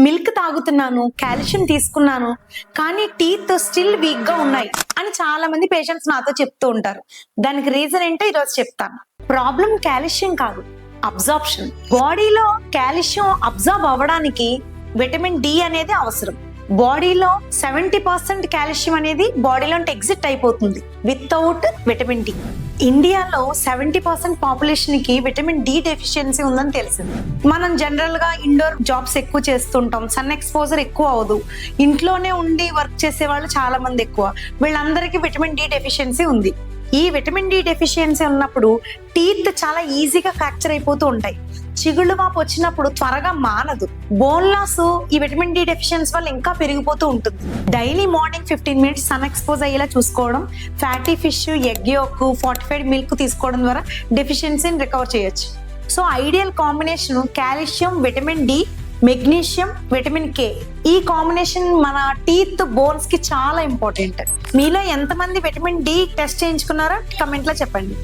Milk తాగుతున్నాను, calcium తీసుకున్నాను, కానీ టీత్ స్టిల్ వీక్ గా ఉన్నాయి అని చాలా మంది పేషెంట్స్ నాతో చెప్తూ ఉంటారు. దానికి రీజన్ ఏంటో ఈరోజు చెప్తాను. ప్రాబ్లం కాల్షియం కాదు, అబ్జార్ప్షన్. బాడీలో కాల్షియం అబ్జార్బ్ అవ్వడానికి విటమిన్ డి అనేది అవసరం. బాడీలో 70% కాల్షియం అనేది బాడీలోంటి ఎగ్జిట్ అయిపోతుంది వితౌట్ విటమిన్ డి. ఇండియాలో 70% పాపులేషన్ కి విటమిన్ డి డెఫిషియన్సీ ఉందని తెలిసింది. మనం జనరల్ గా ఇండోర్ జాబ్స్ ఎక్కువ చేస్తుంటాం, సన్ ఎక్స్పోజర్ ఎక్కువ అవదు, ఇంట్లోనే ఉండి వర్క్ చేసే వాళ్ళు చాలా మంది ఎక్కువ. వీళ్ళందరికీ విటమిన్ డి డెఫిషియన్సీ ఉంది. ఈ విటమిన్ డి డెఫిషియన్సీ ఉన్నప్పుడు టీత్ చాలా ఈజీగా ఫ్రాక్చర్ అయిపోతూ ఉంటాయి. చిగుళ్ళు వాపు వచ్చినప్పుడు త్వరగా మానదు. బోన్ లాస్ ఈ విటమిన్ డి డెఫిషియన్సీ వల్ల ఇంకా పెరిగిపోతూ ఉంటుంది. Daily morning 15 minutes sun expose అయ్యేలా చూసుకోవడం, fatty fish, egg yolk, fortified milk తీసుకోవడం ద్వారా డెఫిషియన్సీని రికవర్ చేయొచ్చు. So ideal combination calcium, vitamin D, magnesium, vitamin K. ఈ కాంబినేషన్ మన టీత్, బోన్స్ కి చాలా ఇంపార్టెంట్. మీలో ఎంతమంది విటమిన్ డి టెస్ట్ చేయించుకున్నారో కమెంట్ లో చెప్పండి.